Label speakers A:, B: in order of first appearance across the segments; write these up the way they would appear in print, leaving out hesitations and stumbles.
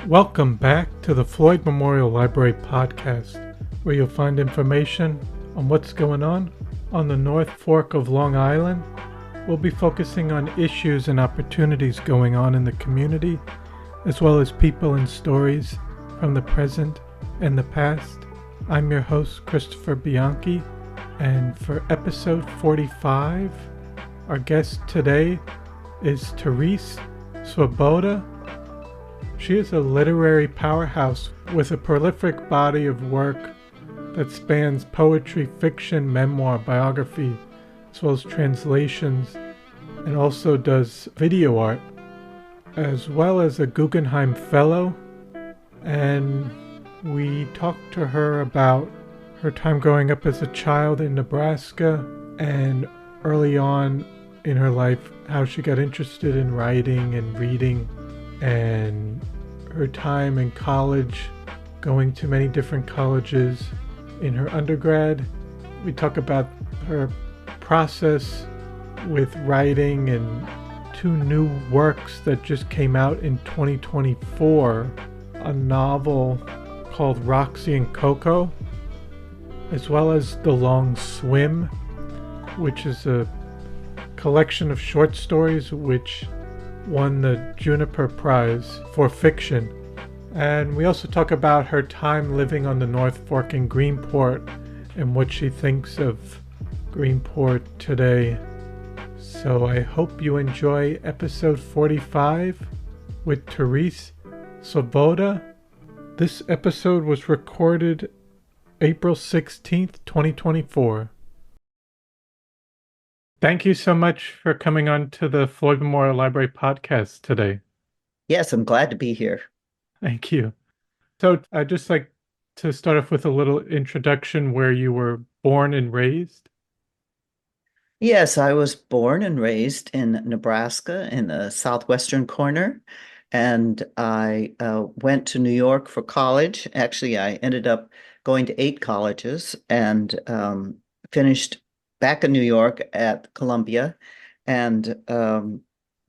A: Welcome back to the Floyd Memorial Library podcast, where you'll find information on what's going on the North Fork of Long Island. We'll be focusing on issues and opportunities going on in the community, as well as people and stories from the present and the past. I'm your host, Christopher Bianchi, and for episode 45, our guest today is Terese Svoboda. She is a literary powerhouse with a prolific body of work that spans poetry, fiction, memoir, biography, as well as translations, and also does video art, as well as a Guggenheim Fellow. And we talked to her about her time growing up as a child in Nebraska and early on in her life, how she got interested in writing and reading, and her time in college, going to many different colleges in her undergrad. We talk about her process with writing and two new works that just came out in 2024, a novel called Roxy and Coco, as well as The Long Swim, which is a collection of short stories which won the Juniper Prize for fiction. And we also talk about her time living on the North Fork in Greenport and what she thinks of Greenport today. So I hope you enjoy episode 45 with Terese Svoboda. This episode was recorded April 16th, 2024. Thank you so much for coming on to the Floyd Memorial Library podcast today.
B: Yes, I'm glad to be here.
A: Thank you. So I'd just like to start off with a little introduction where you were born and raised.
B: Yes, I was born and raised in Nebraska in the southwestern corner, and I went to New York for college. Actually, I ended up going to 8 colleges and finished back in New York at Columbia, and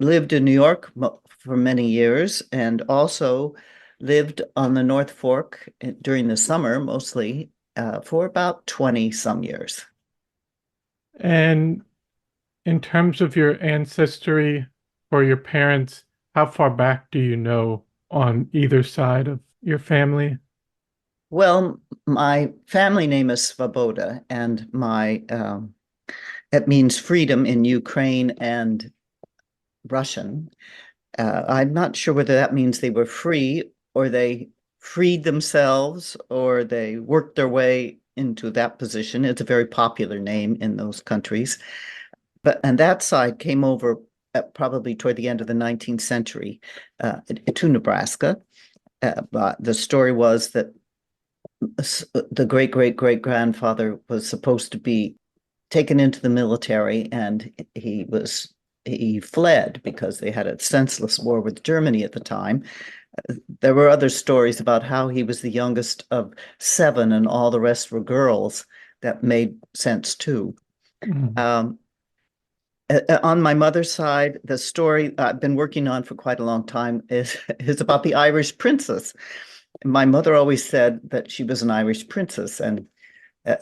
B: lived in New York for many years, and also lived on the North Fork during the summer, mostly for about 20 some years.
A: And in terms of your ancestry or your parents, how far back do you know on either side of your family?
B: Well, my family name is Svoboda, and it means freedom in Ukraine and Russian. I'm not sure whether that means they were free or they freed themselves or they worked their way into that position. It's a very popular name in those countries. And that side came over probably toward the end of the 19th century to Nebraska. But the story was that the great-great-great-grandfather was supposed to be taken into the military, and he fled because they had a senseless war with Germany at the time. There were other stories about how he was the youngest of 7 and all the rest were girls. That made sense too. Mm-hmm. On my mother's side, the story I've been working on for quite a long time is about the Irish princess. My mother always said that she was an Irish princess, and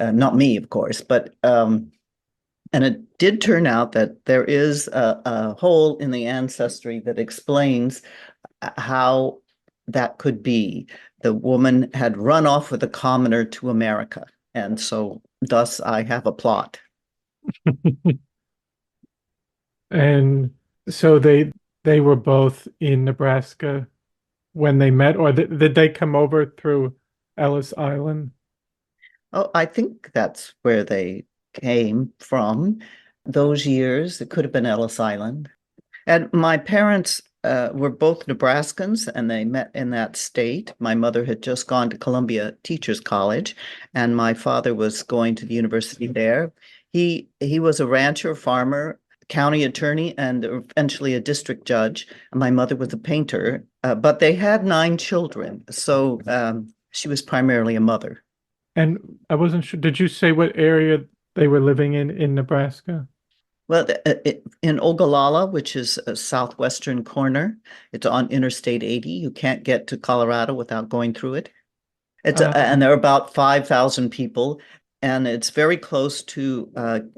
B: not me, of course, but and it did turn out that there is a hole in the ancestry that explains how that could be. The woman had run off with a commoner to America, and so thus I have a plot.
A: And so they were both in Nebraska when they met, or did they come over through Ellis Island?
B: Oh, I think that's where they came from. Those years, it could have been Ellis Island. And my parents were both Nebraskans, and they met in that state. My mother had just gone to Columbia Teachers College, and my father was going to the university there. He was a rancher, farmer, county attorney and eventually a district judge. My mother was a painter, but they had 9 children. So she was primarily a mother.
A: And I wasn't sure, did you say what area they were living in Nebraska?
B: Well, in Ogallala, which is a southwestern corner, it's on Interstate 80. You can't get to Colorado without going through it. And there are about 5,000 people, and it's very close to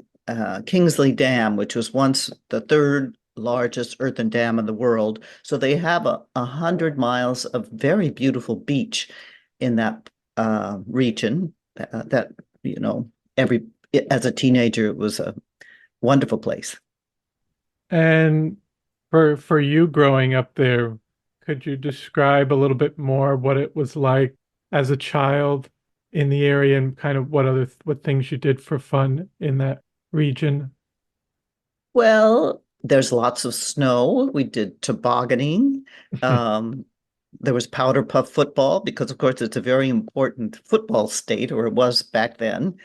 B: Kingsley Dam, which was once the third largest earthen dam in the world. So they have 100 miles of very beautiful beach in that region. That every as a teenager, it was a wonderful place.
A: And for you growing up there, could you describe a little bit more what it was like as a child in the area and kind of what things you did for fun in that region?
B: Well, there's lots of snow. We did tobogganing. Um, there was powder puff football because, of course, it's a very important football state, or it was back then.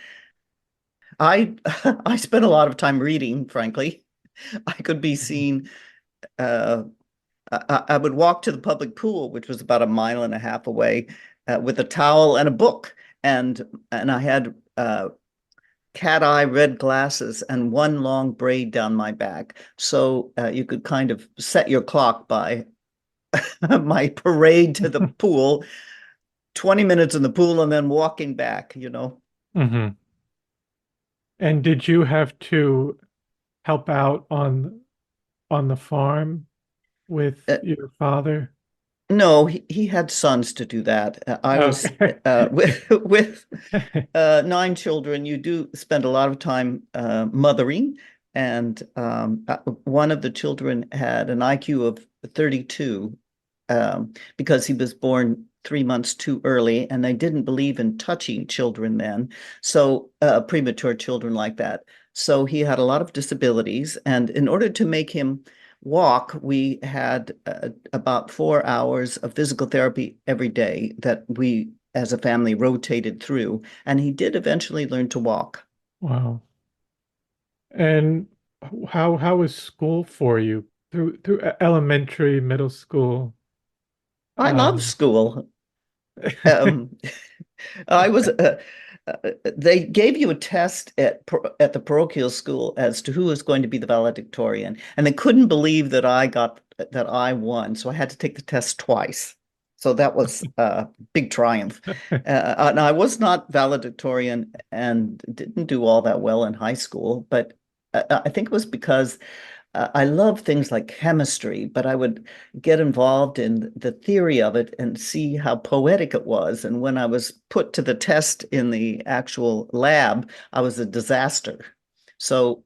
B: I I spent a lot of time reading, frankly. I could be seen. Uh, I would walk to the public pool, which was about a mile and a half away, with a towel and a book, and I had cat eye red glasses and one long braid down my back. So you could kind of set your clock by my parade to the pool, 20 minutes in the pool, and then walking back,
A: Hmm. And did you have to help out on the farm with
B: Uh,
A: your father?
B: no, he had sons to do that. I was
A: Okay.
B: with 9 children. You do spend a lot of time mothering, and one of the children had an IQ of 32 because he was born 3 months too early, and they didn't believe in touching children then, so premature children like that. So he had a lot of disabilities, and in order to make him walk, we had about 4 hours of physical therapy every day that we, as a family, rotated through, and he did eventually learn to walk.
A: Wow. And how was school for you through elementary, middle school?
B: I love
A: Um,
B: school. Um, I was. They gave you a test at the parochial school as to who was going to be the valedictorian, and they couldn't believe that I won. So I had to take the test twice. So that was a big triumph. And I was not valedictorian and didn't do all that well in high school, but I think it was because I love things like chemistry, but I would get involved in the theory of it and see how poetic it was. And when I was put to the test in the actual lab, I was a disaster. So,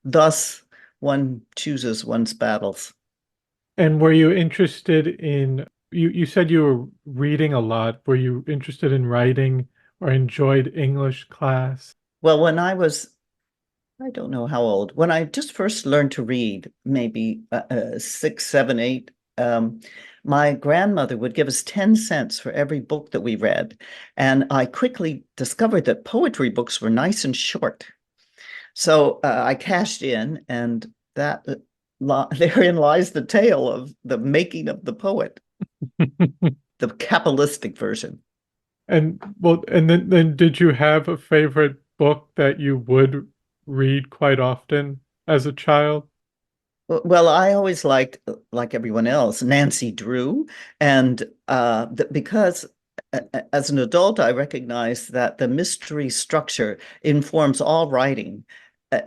B: thus, one chooses one's battles.
A: and were you interested in you said you were reading a lot. Were you interested in writing or enjoyed English class?
B: Well, I don't know how old, when I just first learned to read, maybe 6, 7, 8, my grandmother would give us 10 cents for every book that we read. And I quickly discovered that poetry books were nice and short. So I cashed in, and therein lies the tale of the making of the poet, the capitalistic version.
A: And well, and then did you have a favorite book that you would read quite often as a child?
B: Well, I always liked, like everyone else, Nancy Drew, and because as an adult, I recognize that the mystery structure informs all writing.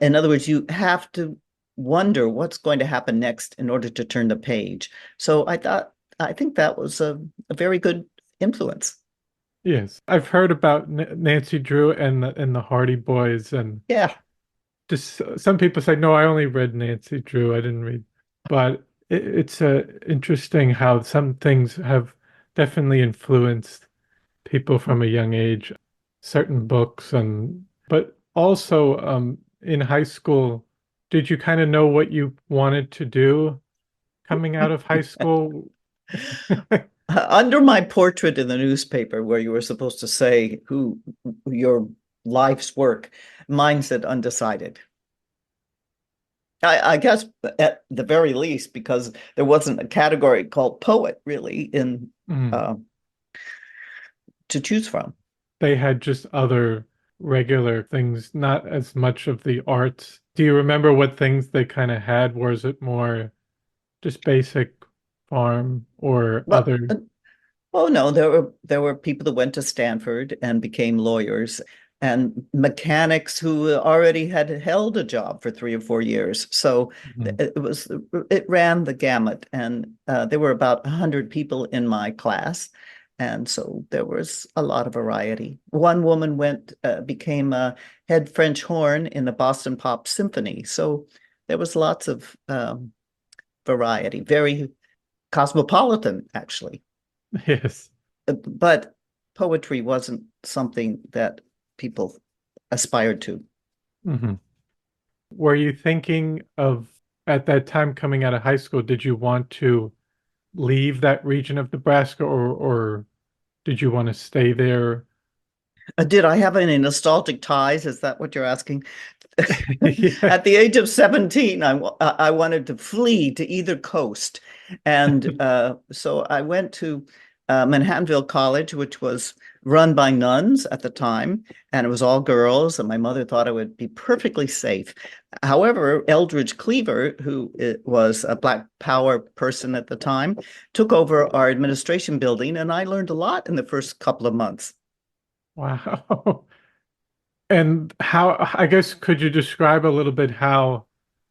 B: In other words, you have to wonder what's going to happen next in order to turn the page. So I think that was a very good influence.
A: Yes, I've heard about N Nancy Drew and the Hardy Boys, and
B: Yeah.
A: just some people say, no, I only read Nancy Drew. I didn't read, but it's interesting how some things have definitely influenced people from a young age, certain books, and but also in high school, did you kind of know what you wanted to do coming out of high school?
B: Under my portrait in the newspaper, where you were supposed to say who your life's work, mine said undecided. I guess at the very least, because there wasn't a category called poet really in
A: Mm.
B: uh, to choose from.
A: They had just other regular things, not as much of the arts. Do you remember what things they kind of had? Was it more just basic farm or
B: Well,
A: other?
B: oh no, there were people that went to Stanford and became lawyers, and mechanics who already had held a job for 3 or 4 years. So
A: Mhm.
B: it ran the gamut, and there were about 100 people in my class, and so there was a lot of variety. One woman became a head French horn in the Boston Pop Symphony, so there was lots of variety, very cosmopolitan, actually.
A: Yes.
B: But poetry wasn't something that people aspired to.
A: Hmm. Were you thinking of at that time coming out of high school, did you want to leave that region of Nebraska or did you want to stay there?
B: Did I have any nostalgic ties? Is that what you're asking?
A: Yeah.
B: At the age of 17, I wanted to flee to either coast. And so I went to Manhattanville College, which was run by nuns at the time, and it was all girls. And my mother thought I would be perfectly safe. However, Eldridge Cleaver, who was a Black Power person at the time, took over our administration building, and I learned a lot in the first couple of months.
A: Wow. And how, I guess, could you describe a little bit how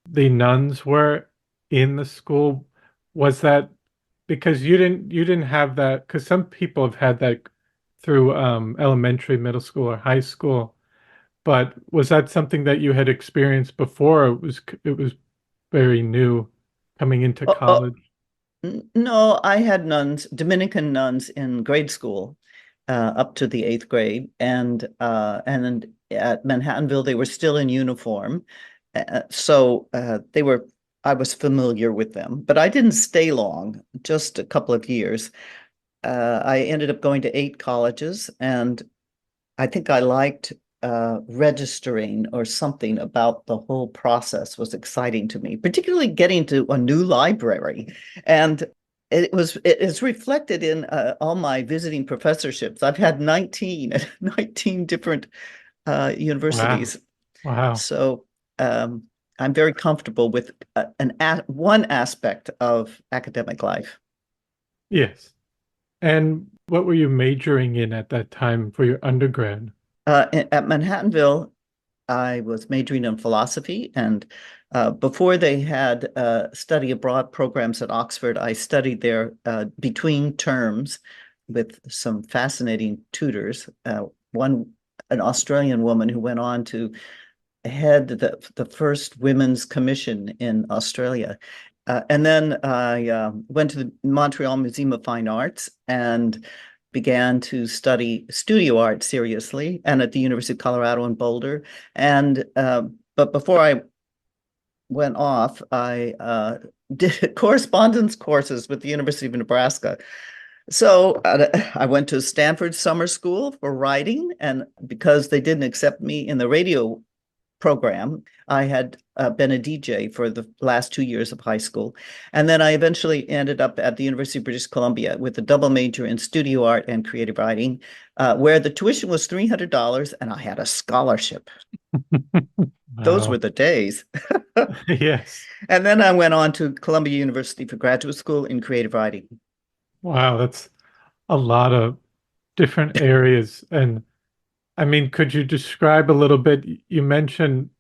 A: the nuns were in the school? Was that because you didn't have that, because some people have had that through elementary, middle school, or high school, but was that something that you had experienced before? Or it was very new coming into
B: Oh, oh,
A: college?
B: no, I had nuns, Dominican nuns in grade school, up to the eighth grade, and then at Manhattanville they were still in uniform, so they were. I was familiar with them, but I didn't stay long, just a couple of years. I ended up going to 8 colleges, and I think I liked registering, or something about the whole process was exciting to me, particularly getting to a new library. And it is reflected in all my visiting professorships. I've had 19 at 19 different
A: Wow.
B: universities.
A: Wow.
B: So um, I'm very comfortable with one aspect of academic life.
A: Yes. And what were you majoring in at that time for your undergrad?
B: At Manhattanville, I was majoring in philosophy, and before they had study abroad programs at Oxford, I studied there between terms with some fascinating tutors. One, an Australian woman who went on to head the first women's commission in Australia. And then I went to the Montreal Museum of Fine Arts and began to study studio art seriously, and at the University of Colorado in Boulder. And but before I went off, I did correspondence courses with the University of Nebraska. So I went to Stanford summer school for writing, and because they didn't accept me in the radio program, I had been a DJ for the last 2 years of high school. And then I eventually ended up at the University of British Columbia with a double major in studio art and creative writing, where the tuition was $300 and I had a scholarship. Those were
A: Wow.
B: the days.
A: Yes.
B: And then I went on to Columbia University for graduate school in creative writing.
A: Wow, that's a lot of different areas. And I mean, could you describe a little bit? You mentioned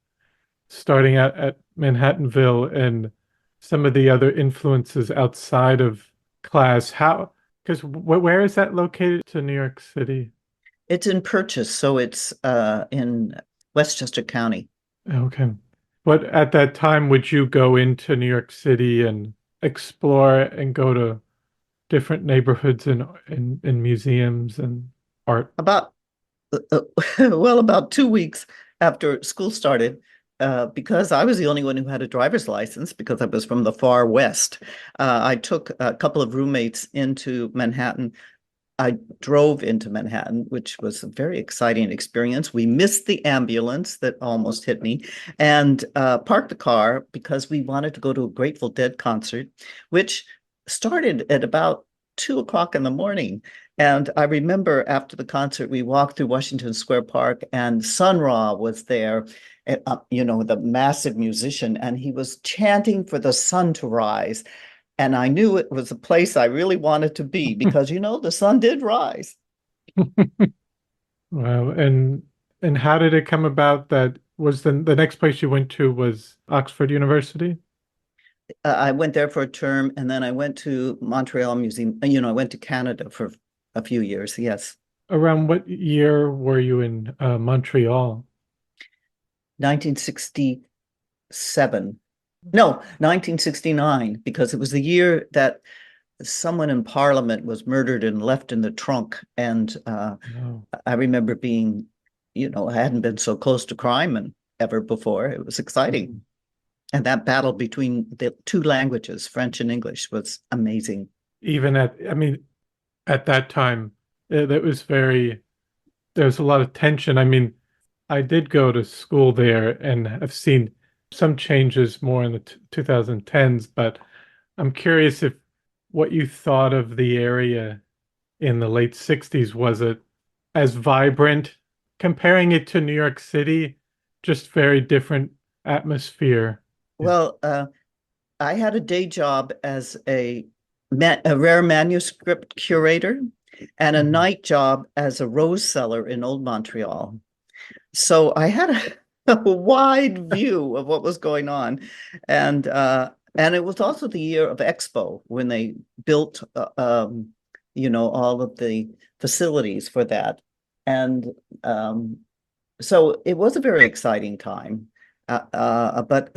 A: starting out at Manhattanville and some of the other influences outside of class. How, because where is that located to New York City?
B: It's in Purchase, so it's in Westchester County.
A: Okay. But at that time, would you go into New York City and explore and go to different neighborhoods and museums and art?
B: About well, about 2 weeks after school started, because I was the only one who had a driver's license because I was from the far west. I took a couple of roommates into Manhattan I drove into Manhattan, which was a very exciting experience. We missed the ambulance that almost hit me and parked the car because we wanted to go to a Grateful Dead concert, which started at about 2 o'clock in the morning. And I remember after the concert, we walked through Washington Square Park and Sun Ra was there, the massive musician, and he was chanting for the sun to rise. And I knew it was a place I really wanted to be because, the sun did rise.
A: Wow. And how did it come about that was the next place you went to was Oxford University?
B: I went there for a term and then I went to Montreal Museum. I went to Canada for a few years. Yes.
A: Around what year were you in Montreal?
B: 1967. No, 1969, because it was the year that someone in Parliament was murdered and left in the trunk. And
A: Oh.
B: I remember being, I hadn't been so close to crime ever before. It was exciting.
A: Mhm.
B: And that battle between the two languages, French and English, was amazing.
A: Even at that time, that was there was a lot of tension. I did go to school there and I've seen some changes more in the 2010s, but I'm curious if what you thought of the area in the late 60s, was it as vibrant? Comparing it to New York City, just very different atmosphere.
B: Well, I had a day job as a rare manuscript curator and a
A: Mhm.
B: night job as a rose seller in Old Montreal. So I had a wide view of what was going on. And it was also the year of Expo when they built, all of the facilities for that. And so it was a very exciting time. But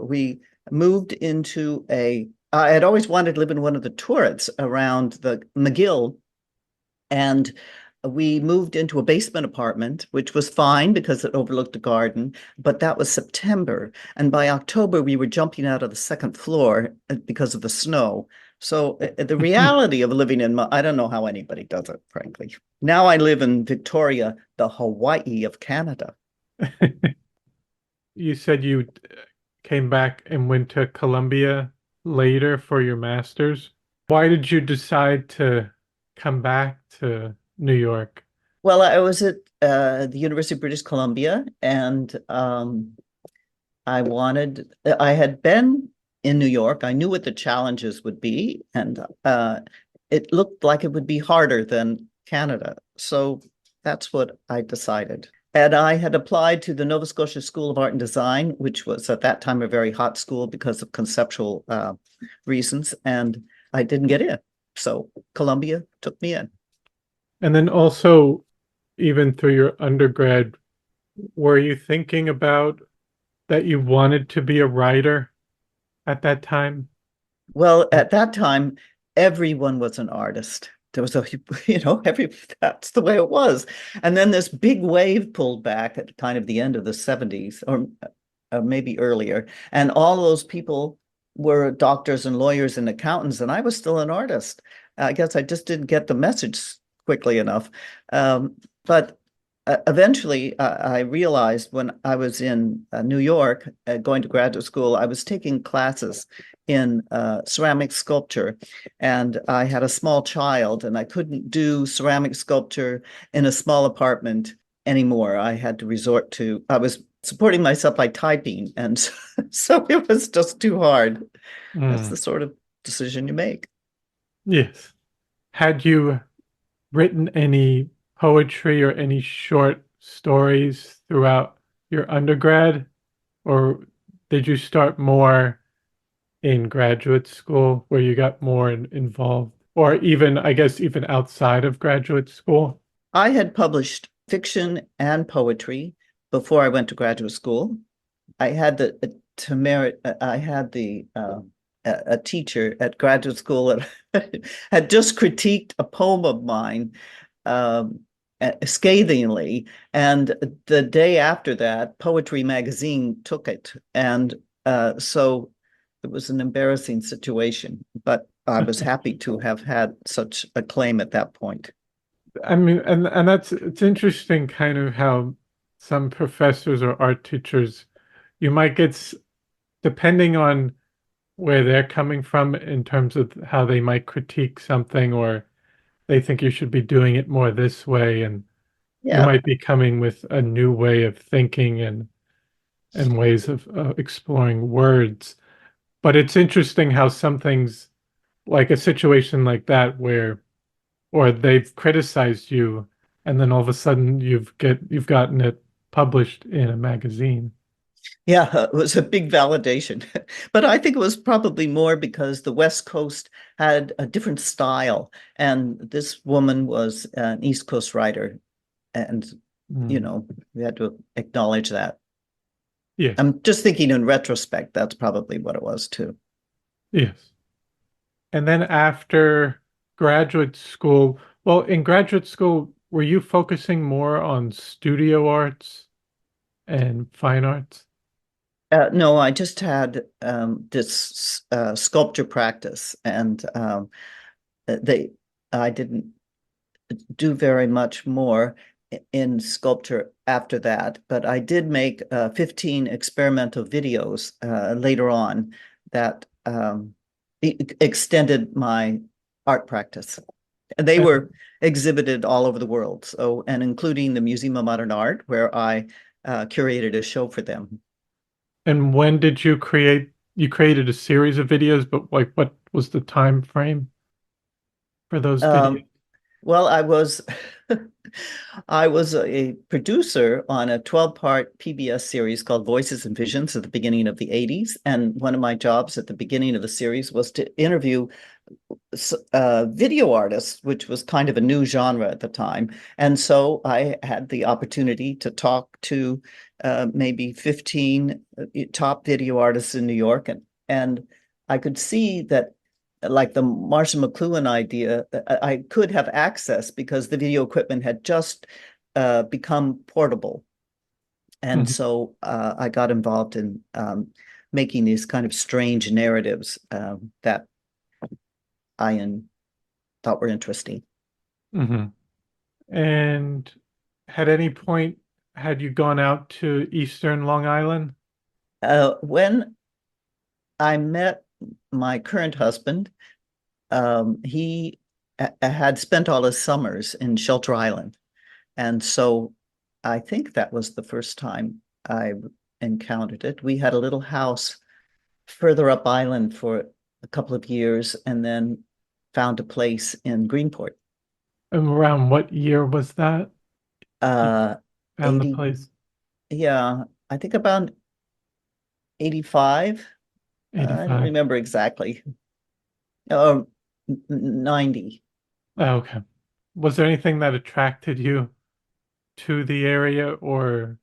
B: we moved into I had always wanted to live in one of the turrets around the McGill, and we moved into a basement apartment, which was fine because it overlooked the garden, but that was September. And by October, we were jumping out of the second floor because of the snow. So the reality of living I don't know how anybody does it, frankly. Now I live in Victoria, the Hawaii of Canada.
A: You said you came back and went to Columbia later for your master's. Why did you decide to come back to New York?
B: Well, I was at the University of British Columbia, and I had been in New York. I knew what the challenges would be, and it looked like it would be harder than Canada. So that's what I decided. And I had applied to the Nova Scotia School of Art and Design, which was at that time a very hot school because of conceptual reasons, and I didn't get in. So Columbia took me in.
A: And then also, even through your undergrad, were you thinking about that you wanted to be a writer at that time?
B: Well, at that time, everyone was an artist. There was that's the way it was. And then this big wave pulled back at kind of the end of the 70s or maybe earlier. And all those people were doctors and lawyers and accountants, and I was still an artist. I guess I just didn't get the message quickly enough. But eventually, I realized when I was in New York going to graduate school, I was taking classes in ceramic sculpture, and I had a small child, and I couldn't do ceramic sculpture in a small apartment anymore. I was supporting myself by typing, and so it was just too hard. That's
A: Mm,
B: the sort of decision you make.
A: yes. Had you written any poetry or any short stories throughout your undergrad, or did you start more in graduate school where you got more involved, or even, I guess, even outside of graduate school?
B: I had published fiction and poetry before I went to graduate school. I had I had a teacher at graduate school that had just critiqued a poem of mine um, scathingly, and the day after that, Poetry Magazine took it, and so it was an embarrassing situation. But I was happy to have had such acclaim at that point.
A: I mean, and that's it's interesting kind of how some professors or art teachers you might get depending on where they're coming from in terms of how they might critique something or they think you should be doing it more this way and you
B: Yeah.
A: might be coming with a new way of thinking and ways of exploring words. But it's interesting how some things like a situation like that where or they've criticized you and then all of a sudden you've gotten it published in a magazine.
B: Yeah, it was a big validation. But I think it was probably more because the West Coast had a different style. And this woman was an East Coast writer. And,
A: Mm.
B: we had to acknowledge that.
A: Yes,
B: I'm just thinking in retrospect, that's probably what it was too.
A: yes. And then after graduate school, well, in graduate school, were you focusing more on studio arts and fine arts?
B: No, I just had this sculpture practice, and they I didn't do very much more in sculpture after that, but I did make 15 experimental videos later on that extended my art practice. And they
A: And,
B: were exhibited all over the world, so and including the Museum of Modern Art, where I curated a show for them.
A: and when did you create, you created a series of videos, but like what was the time frame for those videos?
B: Um, Well, I was a producer on a 12-part PBS series called Voices and Visions at the beginning of the 80s. And one of my jobs at the beginning of the series was to interview video artists, which was kind of a new genre at the time. And so I had the opportunity to talk to maybe 15 top video artists in New York. And I could see that like the Marshall McLuhan idea, I could have access because the video equipment had just become portable. And
A: Mhm,
B: so I got involved in making these kind of strange narratives that I thought were interesting.
A: mhm. And at any point, had you gone out to Eastern Long Island?
B: When I met my current husband, he had spent all his summers in Shelter Island. And so I think that was the first time I encountered it. We had a little house further up island for a couple of years and then found a place in Greenport.
A: And around what year was that you
B: Uh,
A: found the
B: 80,
A: place?
B: yeah, I think about 85. I don't
A: 85.
B: remember exactly. Oh, 90.
A: Oh, okay. Was there anything that attracted you to the area, or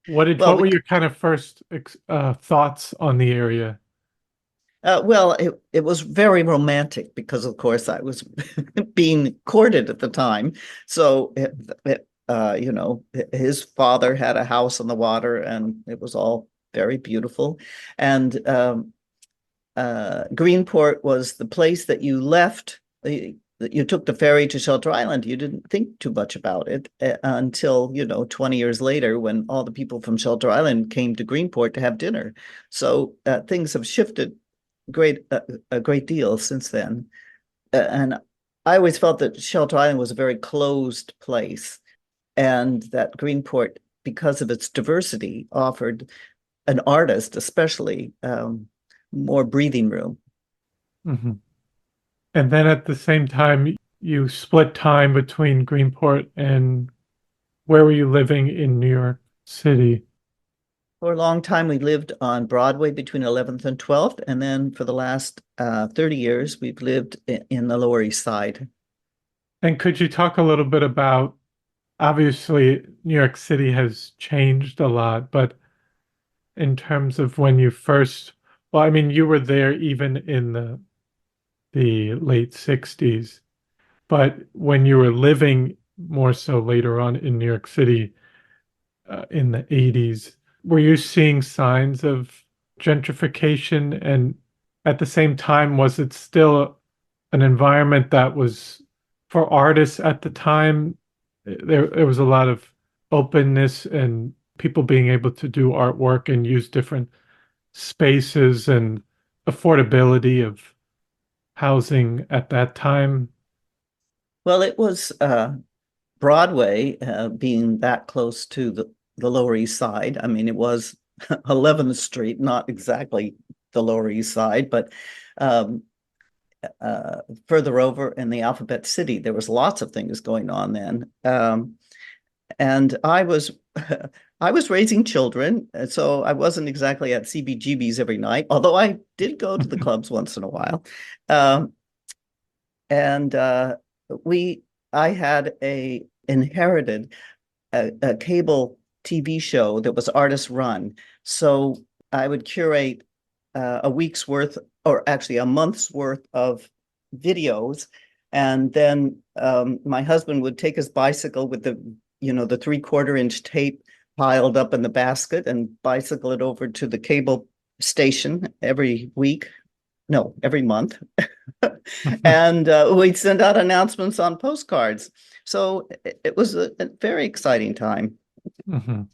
B: Well,
A: what were your kind of first thoughts on the area?
B: it was very romantic because, of course, I was being courted at the time. So, his father had a house on the water, and it was all very beautiful. And Greenport was the place that you left. You took the ferry to Shelter Island. You didn't think too much about it until, 20 years later when all the people from Shelter Island came to Greenport to have dinner. So things have shifted a great deal since then. And I always felt that Shelter Island was a very closed place and that Greenport, because of its diversity, offered an artist, especially, more breathing room.
A: Hmm. And then at the same time, you split time between Greenport and where were you living in New York City?
B: For a long time, we lived on Broadway between 11th and 12th. And then for the last 30 years, we've lived in the Lower East Side.
A: And could you talk a little bit about, obviously, New York City has changed a lot, but in terms of when you first, well, I mean, you were there even in the late 60s, but when you were living more so later on in New York City in the 80s, were you seeing signs of gentrification? And at the same time, was it still an environment that was for artists at the time, there was a lot of openness and people being able to do artwork and use different spaces and affordability of housing at that time.
B: Well, it was Broadway being that close to the Lower East Side. I mean, it was 11th Street, not exactly the Lower East Side, but um, further over in the Alphabet City, there was lots of things going on then. And I was I was raising children, so I wasn't exactly at CBGB's every night, although I did go to the clubs once in a while. Um, and we I had a inherited a cable TV show that was artist run. So I would curate a week's worth, or actually a month's worth of videos. And then my husband would take his bicycle with the 3/4 inch tape piled up in the basket and bicycle it over to the cable station every week. No, every month. And we'd send out announcements on postcards. So it was a very exciting time.
A: Mhm.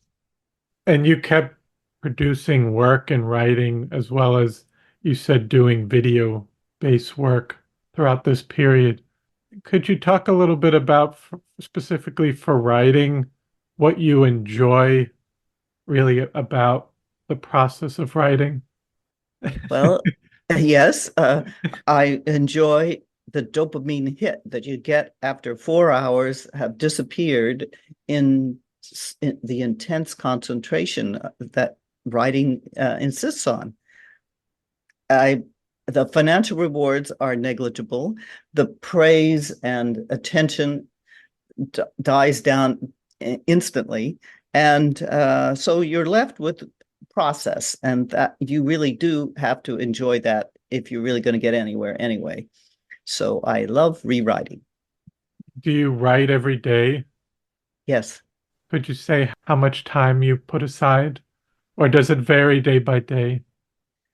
A: And you kept producing work and writing as well as you said doing video-based work throughout this period. Could you talk a little bit about specifically for writing what you enjoy really about the process of writing?
B: Well, yes, I enjoy the dopamine hit that you get after 4 hours have disappeared in the intense concentration that writing insists on. I the financial rewards are negligible. The praise and attention dies down instantly, and so you're left with process, and that you really do have to enjoy that if you're really going to get anywhere anyway. So I love rewriting.
A: Do you write every day?
B: Yes.
A: Could you say how much time you put aside? Or does it vary day by day?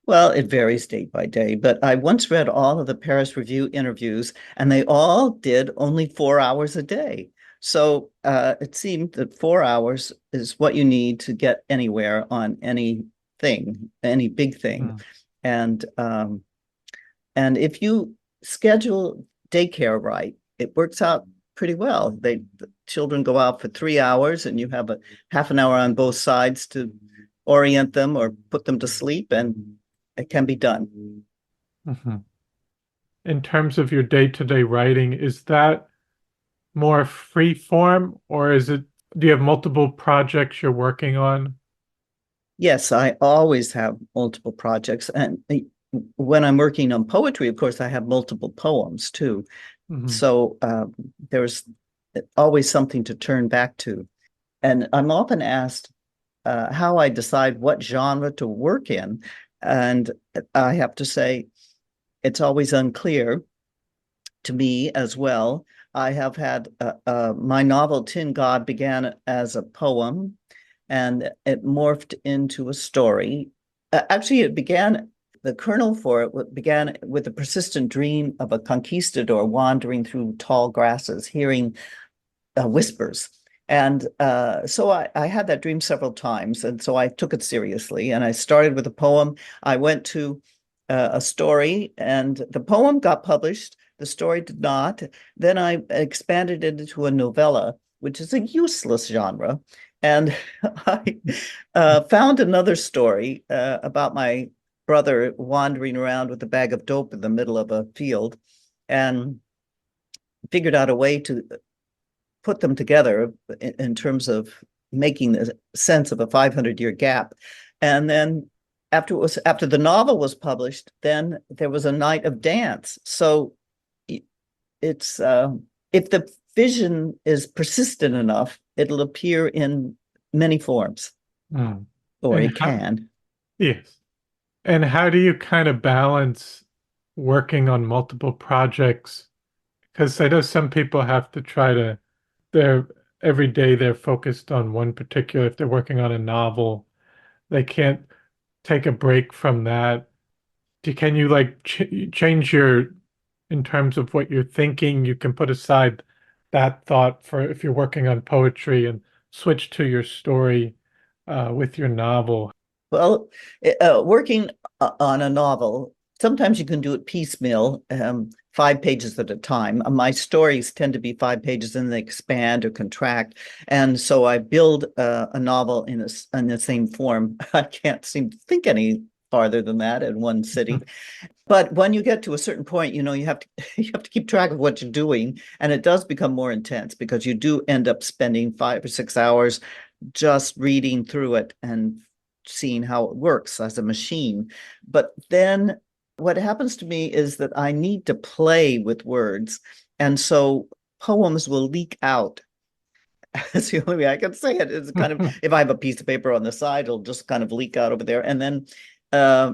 B: Well, it varies day by day, but I once read all of the Paris Review interviews, and they all did only 4 hours a day. So it seemed that 4 hours is what you need to get anywhere on anything, any big thing.
A: Hmm.
B: And and if you schedule daycare right, it works out pretty well. The children go out for 3 hours, and you have a half an hour on both sides to orient them or put them to sleep, and it can be done.
A: Mhm. In terms of your day-to-day writing, is that more free form or do you have multiple projects you're working on?
B: Yes, I always have multiple projects. And when I'm working on poetry, of course, I have multiple poems too.
A: Mhm.
B: So there's always something to turn back to. And I'm often asked how I decide what genre to work in. And I have to say, it's always unclear to me as well. I have had my novel Tin God began as a poem, and it morphed into a story. Actually, the kernel for it began with a persistent dream of a conquistador wandering through tall grasses, hearing whispers. And so I had that dream several times. And so I took it seriously. And I started with a poem. I went to a story, and the poem got published. The story did not. Then I expanded it into a novella, which is a useless genre. And I found another story about my brother wandering around with a bag of dope in the middle of a field, and figured out a way to put them together in terms of making the sense of a 500-year gap. And then after the novel was published, then there was a night of dance. So it's if the vision is persistent enough, it'll appear in many forms,
A: Mm.
B: or
A: And
B: it can.
A: yes. And how do you kind of balance working on multiple projects? Because I know some people have to try to, they're every day they're focused on one particular, if they're working on a novel, they can't take a break from that. Can you like ch change your in terms of what you're thinking, you can put aside that thought for if you're working on poetry and switch to your story with your novel.
B: Well, working on a novel, sometimes you can do it piecemeal, 5 pages at a time. My stories tend to be 5 pages and they expand or contract. And so I build a novel in the same form. I can't seem to think any farther than that in one sitting. But when you get to a certain point, you have to you have to keep track of what you're doing, and it does become more intense because you do end up spending 5 or 6 hours just reading through it and seeing how it works as a machine. But then what happens to me is that I need to play with words, and so poems will leak out. That's the only way I can say it. It's kind of, if I have a piece of paper on the side, it'll just kind of leak out over there, and then uh,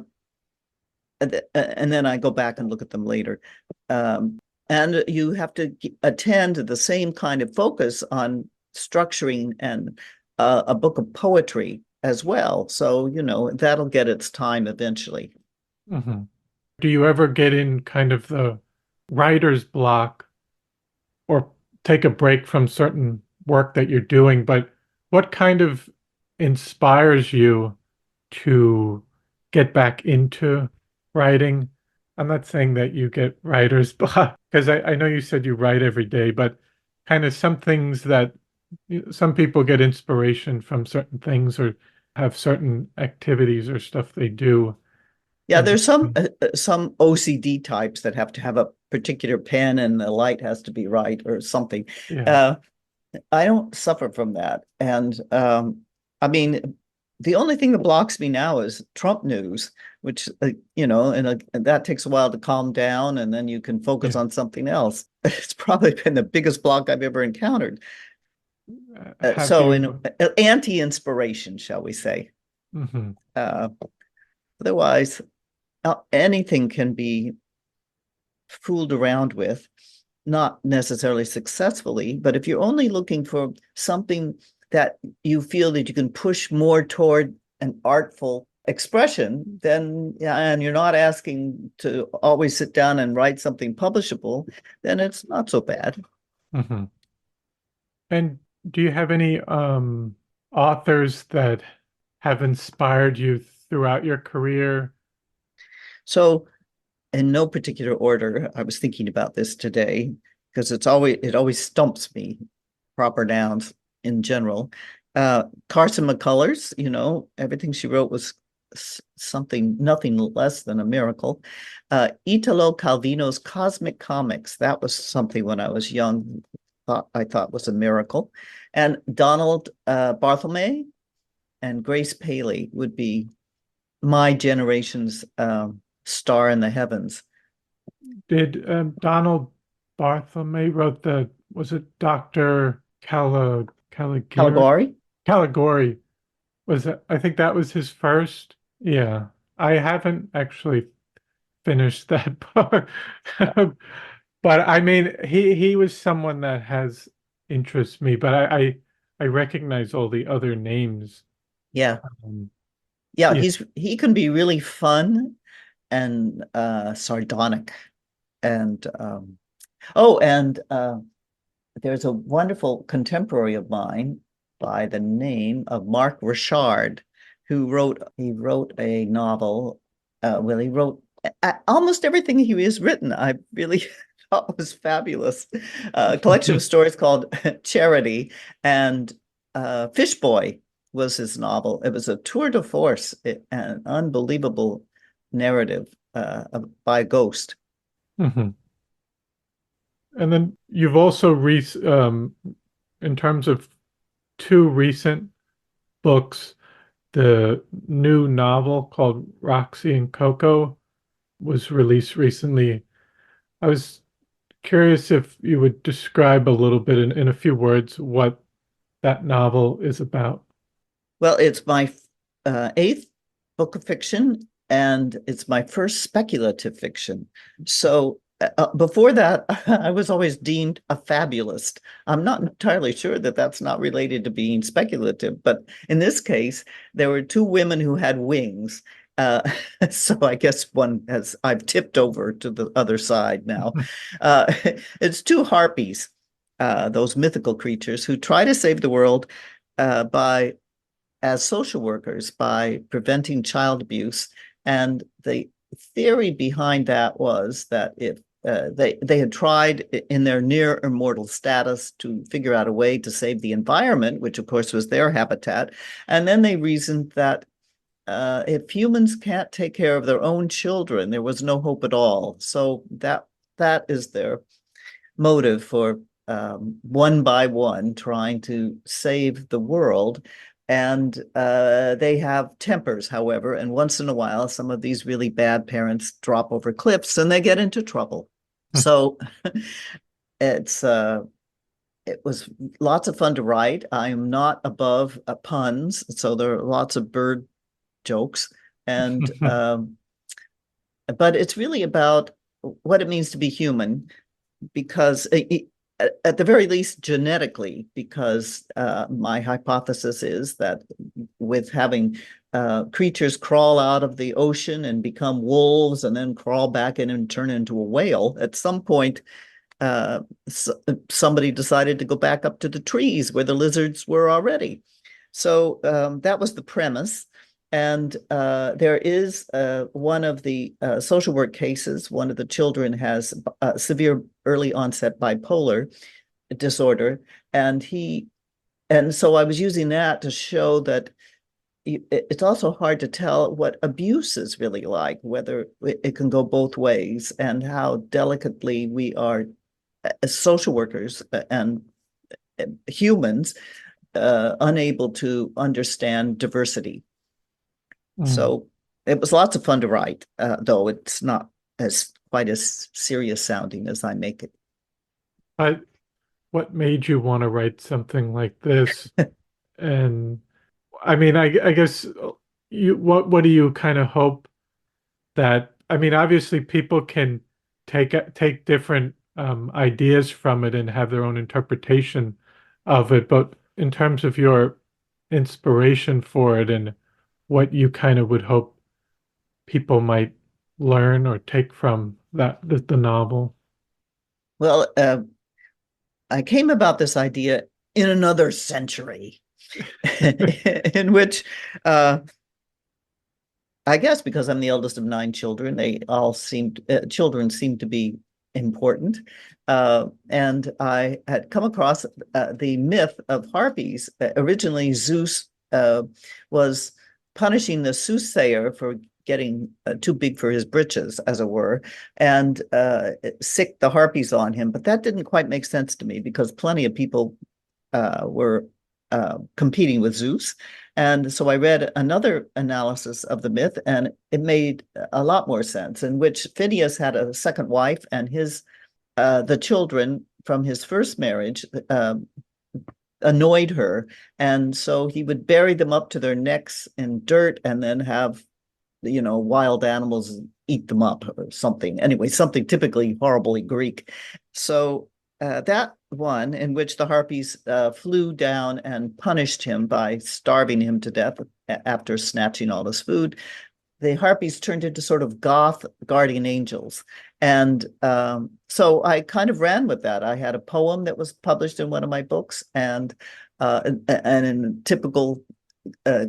B: and then I go back and look at them later. And you have to attend to the same kind of focus on structuring and a book of poetry as well. So, that'll get its time eventually.
A: Mhm. Do you ever get in kind of the writer's block or take a break from certain work that you're doing? But what kind of inspires you to get back into writing? I'm not saying that you get writer's block because I know you said you write every day, but kind of some things that some people get inspiration from certain things or have certain activities or stuff they do.
B: Yeah,
A: And
B: there's some OCD types that have to have a particular pen and the light has to be right or something.
A: yeah,
B: Uh, I don't suffer from that. And I mean, the only thing that blocks me now is Trump news, which, and that takes a while to calm down and then you can focus
A: yeah.
B: on something else. It's probably been the biggest block I've ever encountered.
A: Have
B: So, in
A: you?
B: anti-inspiration, shall we say.
A: Mhm.
B: Uh, Otherwise, anything can be fooled around with, not necessarily successfully, but if you're only looking for something that you feel that you can push more toward an artful expression, then, yeah, and you're not asking to always sit down and write something publishable, then it's not so bad.
A: Mhm. And do you have any authors that have inspired you throughout your career?
B: So, in no particular order, I was thinking about this today because it always stumps me, proper nouns in general. Carson McCullers, everything she wrote was nothing less than a miracle. Italo Calvino's Cosmic Comics, that was something when I was young, I thought was a miracle. And Donald Barthelme and Grace Paley would be my generation's star in the heavens.
A: Did Donald Barthelme wrote was it Dr. Caligari?
B: Caligari?
A: Caligari was it, I think that was his first. Yeah. I haven't actually finished that book. But I mean he was someone that has interests me, but I recognize all the other names.
B: Yeah.
A: Um,
B: Yeah,
A: yeah.
B: he can be really fun and sardonic. And there's a wonderful contemporary of mine by the name of Mark Richard, he wrote a novel. Well, he wrote almost everything he has written. I really thought was fabulous. A collection of stories called Charity, and Fish Boy was his novel. It was a tour de force, an unbelievable narrative by a ghost.
A: Mhm. And then you've also in terms of two recent books, the new novel called Roxy and Coco was released recently. I was curious if you would describe a little bit in a few words what that novel is about.
B: Well, it's my eighth book of fiction, and it's my first speculative fiction. So before that, I was always deemed a fabulist. I'm not entirely sure that that's not related to being speculative, but in this case, there were two women who had wings. Uh, so I guess I've tipped over to the other side now. It's two harpies, those mythical creatures who try to save the world as social workers by preventing child abuse. And the theory behind that was that if they had tried in their near immortal status to figure out a way to save the environment, which of course was their habitat, and then they reasoned that if humans can't take care of their own children, there was no hope at all. So that is their motive for one by one trying to save the world. And they have tempers, however, and once in a while, some of these really bad parents drop over cliffs and they get into trouble. So it's it was lots of fun to write. I'm not above puns, so there are lots of bird jokes, and but it's really about what it means to be human, because at the very least genetically, because my hypothesis is that with having creatures crawl out of the ocean and become wolves and then crawl back in and turn into a whale, at some point somebody decided to go back up to the trees where the lizards were already. So that was the premise. And there is one of the social work cases, one of the children has severe early onset bipolar disorder. And so I was using that to show that it's also hard to tell what abuse is really like, whether it can go both ways, and how delicately we are as social workers and humans unable to understand diversity. So it was lots of fun to write, though it's not quite as serious sounding as I make it.
A: What made you want to write something like this? And I mean, I guess what do you kind of hope that, I mean, obviously people can take different ideas from it and have their own interpretation of it, but in terms of your inspiration for it and what you kind of would hope people might learn or take from the novel.
B: Well, I came about this idea in another century in which I guess because I'm the eldest of 9 children, children seem to be important. And I had come across the myth of harpies. Originally, Zeus was punishing the soothsayer for getting too big for his britches, as it were, and sicked the harpies on him. But that didn't quite make sense to me, because plenty of people were competing with Zeus. And so I read another analysis of the myth, and it made a lot more sense, in which Phineas had a second wife, and the children from his first marriage annoyed her. And so he would bury them up to their necks in dirt and then have, wild animals eat them up or something. Anyway, something typically horribly Greek. So that one, in which the harpies flew down and punished him by starving him to death after snatching all his food, the harpies turned into sort of goth guardian angels. And so I kind of ran with that. I had a poem that was published in one of my books, and in typical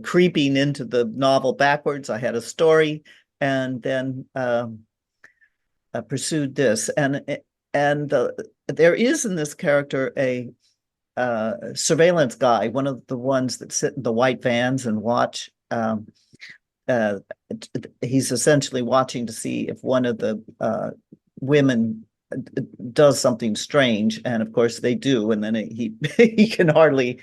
B: creeping into the novel backwards, I had a story, and then pursued this. And there is in this character a surveillance guy, one of the ones that sit in the white vans and watch. He's essentially watching to see if one of the women does something strange, and of course they do, and then he can hardly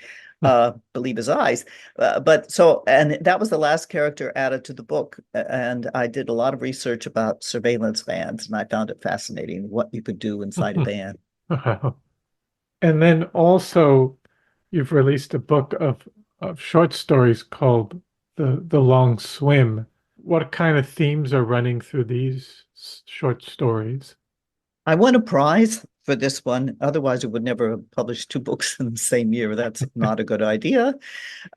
B: believe his eyes. And that was the last character added to the book, and I did a lot of research about surveillance vans, and I found it fascinating what you could do inside a van.
A: And then also, you've released a book of short stories called The Long Swim. What kind of themes are running through these short stories?
B: I won a prize for this one. Otherwise, I would never have published 2 books in the same year. That's not a good idea.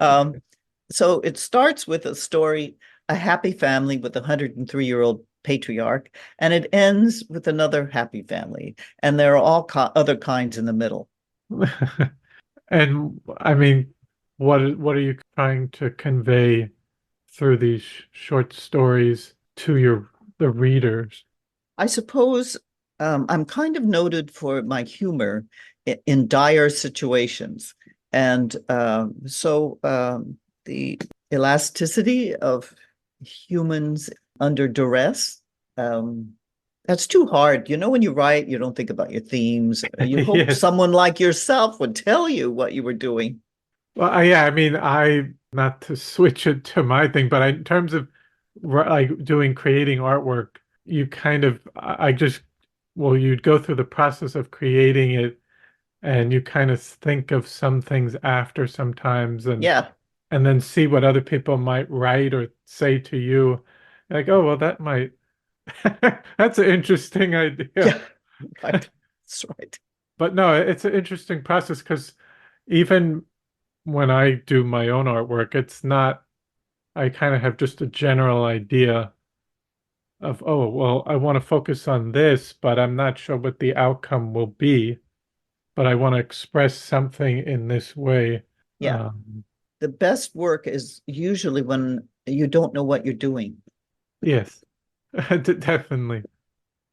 B: So it starts with a story a happy family with a 103-year-old patriarch, and it ends with another happy family. And there are all other kinds in the middle.
A: And I mean, what are you trying to convey through these short stories to the readers?
B: I suppose I'm kind of noted for my humor in dire situations. And the elasticity of humans under duress, um, that's too hard. You know, when you write, you don't think about your themes. You hope
A: Yes.
B: someone like yourself would tell you what you were doing.
A: Well, yeah, I mean, not to switch it to my thing, but in terms of like doing creating artwork, you kind of, I just, well, you'd go through the process of creating it and you kind of think of some things after sometimes
B: Yeah,
A: and then see what other people might write or say to you. Like, oh, well, that might, that's an interesting idea.
B: yeah, right. That's right.
A: But no, it's an interesting process because even when I do my own artwork, it's not, I kind of have just a general idea of, oh, well, I want to focus on this, but I'm not sure what the outcome will be, but I want to express something in this way.
B: Yeah. The best work is usually when you don't know what you're doing.
A: Yes, definitely.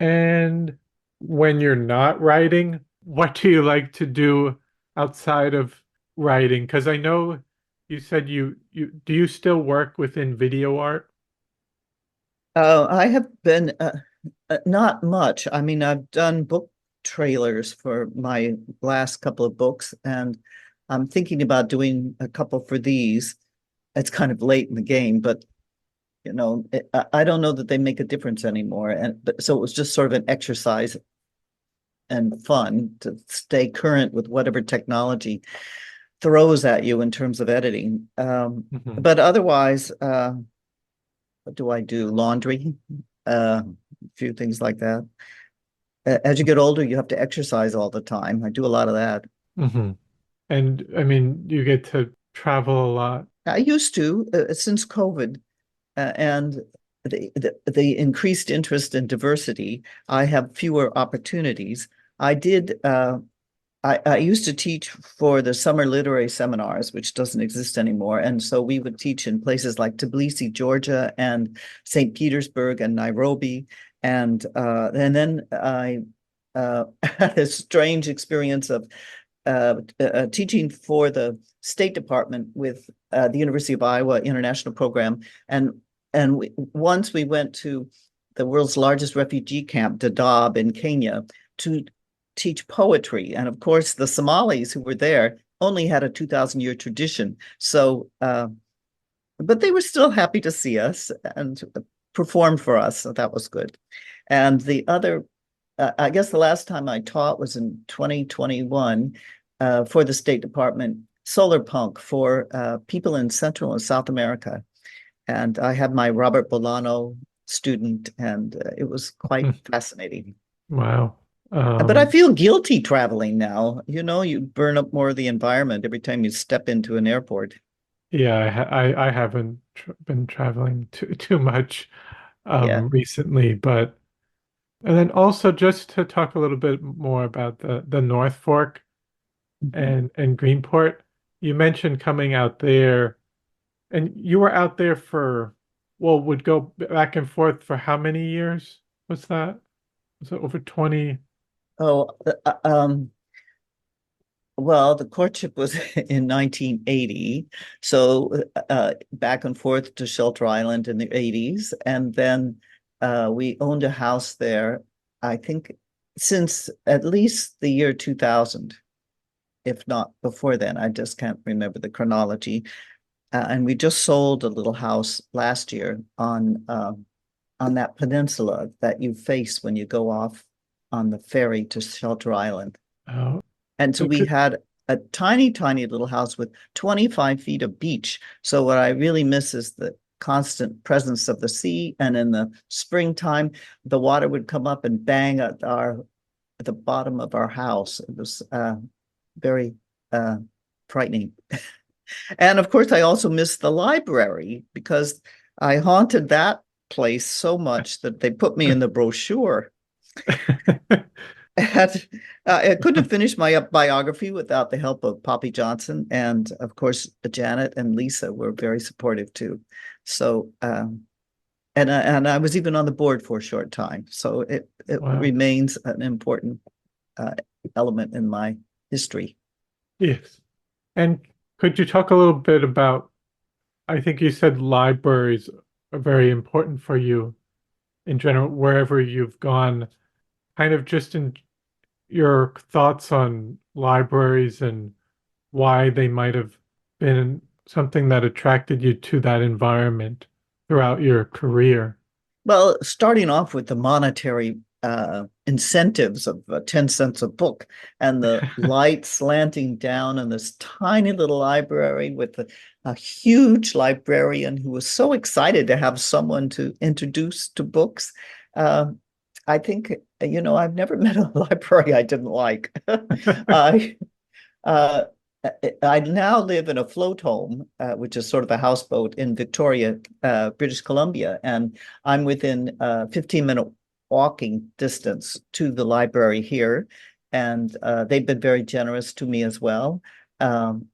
A: And when you're not writing, what do you like to do outside of writing? Because I know you said you do you still work within video art?
B: I have been not much. I mean, I've done book trailers for my last couple of books, and I'm thinking about doing a couple for these. It's kind of late in the game, but I don't know that they make a difference anymore. And so it was just sort of an exercise and fun to stay current with whatever technology throws at you in terms of editing.
A: Mhm.
B: But otherwise, what do I do? Laundry, a few things like that. As you get older, you have to exercise all the time. I do a lot of that.
A: Hmm. And I mean, you get to travel a lot.
B: I used to since COVID and the increased interest in diversity. I have fewer opportunities. I did. I used to teach for the summer literary seminars, which doesn't exist anymore. And so we would teach in places like Tbilisi, Georgia, and St. Petersburg and Nairobi. And then I had a strange experience of teaching for the State Department with the University of Iowa International Program. And once we went to the world's largest refugee camp, Dadaab in Kenya, to teach poetry. And of course, the Somalis who were there only had a 2,000-year tradition. So, but they were still happy to see us and perform for us. So that was good. And the other, I guess the last time I taught was in 2021 for the State Department, solar punk for people in Central and South America. And I had my Robert Bolano student, and it was quite fascinating.
A: Wow.
B: But I
A: Um,
B: feel guilty traveling now. You know, you burn up more of the environment every time you step into an airport.
A: yeah, I haven't tr been traveling too much
B: Yeah.
A: recently, but and then also just to talk a little bit more about the North Fork
B: Mhm.
A: and Greenport. You mentioned coming out there, and you were out there for, well, would go back and forth for how many years was that? Was it over 20?
B: Oh, well, the courtship was in 1980. So back and forth to Shelter Island in the 80s. And then we owned a house there, I think, since at least the year 2000, if not before then. I just can't remember the chronology. And we just sold a little house last year on that peninsula that you face when you go off on the ferry to Shelter Island.
A: Oh,
B: And so we
A: okay.
B: had a tiny, tiny little house with 25 feet of beach. So what I really miss is the constant presence of the sea. And in the springtime, the water would come up and bang at the bottom of our house. It was very uh, frightening. And of course, I also miss the library because I haunted that place so much that they put me in the brochure. And I couldn't have finished my biography without the help of Poppy Johnson. And of course, Janet and Lisa were very supportive too. So, and I was even on the board for a short time. So it
A: Wow.
B: remains an important uh, element in my history.
A: Yes. And could you talk a little bit about, I think you said libraries are very important for you in general, wherever you've gone, kind of just in your thoughts on libraries and why they might have been something that attracted you to that environment throughout your career.
B: Well, starting off with the monetary incentives of 10 cents a book and the light slanting down in this tiny little library with a huge librarian who was so excited to have someone to introduce to books. Uh, I think, I've never met a library I didn't like. I uh, I now live in a float home, which is sort of a houseboat in Victoria, British Columbia, and I'm within 15-minute walking distance to the library here, and they've been very generous to me as well. Um,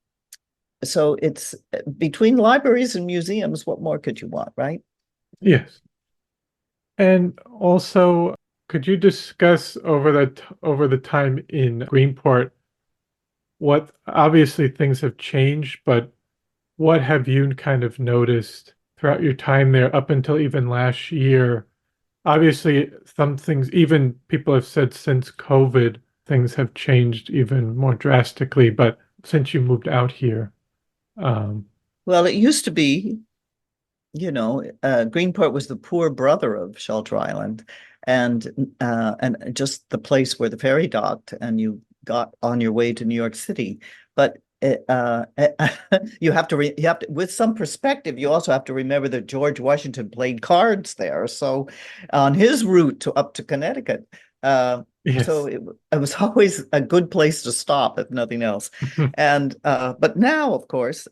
B: so it's between libraries and museums, what more could you want, right?
A: Yes. And also, could you discuss over the time in Greenport, what obviously things have changed, but what have you kind of noticed throughout your time there up until even last year? Obviously, some things, even people have said since COVID, things have changed even more drastically, but since you moved out here, um,
B: Well, it used to be, Greenport was the poor brother of Shelter Island, and just the place where the ferry docked, and you got on your way to New York City. But you have to, with some perspective, you also have to remember that George Washington played cards there. So, on his route up to Connecticut, so
A: yes.
B: it was always a good place to stop, if nothing else. And but now, of course.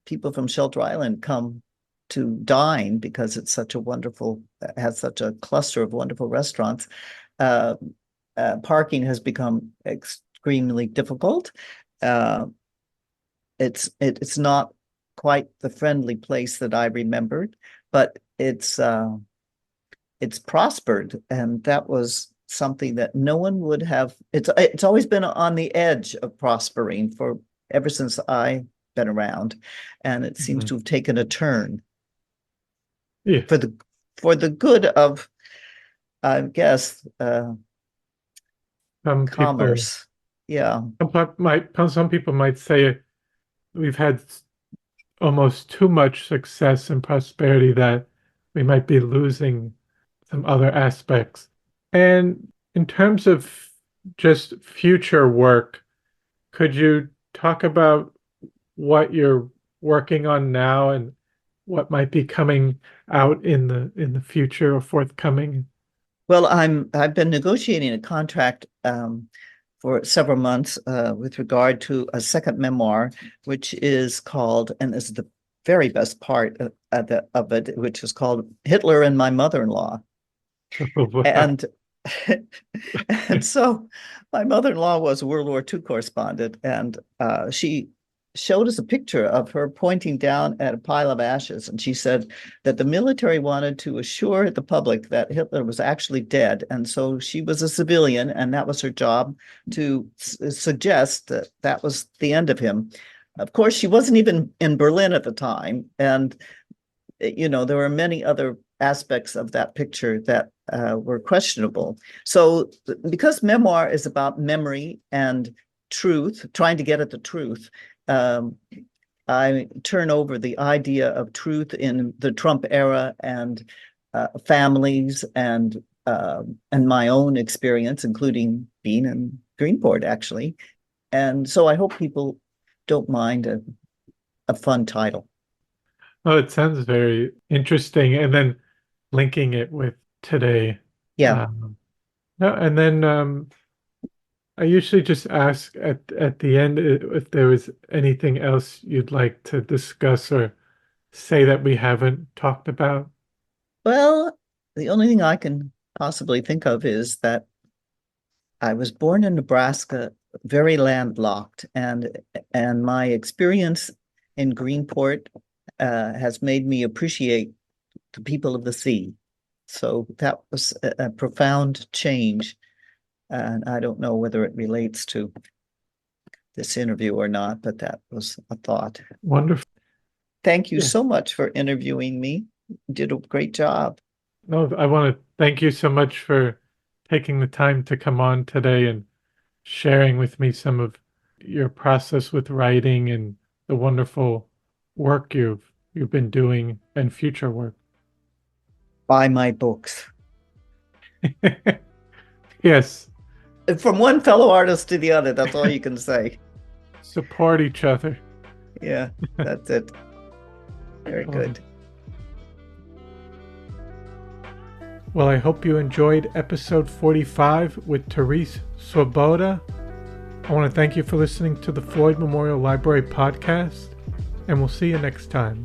B: People from Shelter Island come to dine because it's such a wonderful, has such a cluster of wonderful restaurants. Uh, Parking has become extremely difficult. Uh, it's not quite the friendly place that I remembered, but it's prospered, and that was something that no one would have. It's always been on the edge of prospering for ever since I've been around, and it seems
A: Mhm.
B: to have taken a turn for
A: Yes.
B: the good of, I guess,
A: Some people
B: commerce. Yeah.
A: some people might say we've had almost too much success and prosperity that we might be losing some other aspects. And in terms of just future work, could you talk about what you're working on now and what might be coming out in the future or forthcoming?
B: Well, I've been negotiating a contract for several months with regard to a second memoir, which is called, and this is the very best part of it, which is called Hitler and My Mother-in-Law.
A: Wow.
B: And and so my mother-in-law was a World War II correspondent, and she showed us a picture of her pointing down at a pile of ashes. And she said that the military wanted to assure the public that Hitler was actually dead. And so she was a civilian, and that was her job to suggest that that was the end of him. Of course, she wasn't even in Berlin at the time. And there were many other aspects of that picture that were questionable. So, because memoir is about memory and truth, trying to get at the truth, um, I turn over the idea of truth in the Trump era and families and my own experience, including being in Greenport, actually. And so I hope people don't mind a fun title.
A: Oh, it sounds very interesting. And then linking it with today.
B: Yeah.
A: Um, no, and then I usually just ask at the end if there was anything else you'd like to discuss or say that we haven't talked about?
B: Well, the only thing I can possibly think of is that I was born in Nebraska, very landlocked, and my experience in Greenport has made me appreciate the people of the sea. So that was a profound change, and I don't know whether it relates to this interview or not, but that was a thought.
A: Wonderful.
B: Thank you
A: Yeah.
B: so much for interviewing me. You did a great job.
A: No, I want to thank you so much for taking the time to come on today and sharing with me some of your process with writing and the wonderful work you've been doing and future work.
B: Buy my books.
A: Yes.
B: From one fellow artist to the other, that's all you can say.
A: Support each other.
B: Yeah, that's it. Very good.
A: Well, I hope you enjoyed episode 45 with Terese Svoboda. I want to thank you for listening to the Floyd Memorial Library podcast, and we'll see you next time.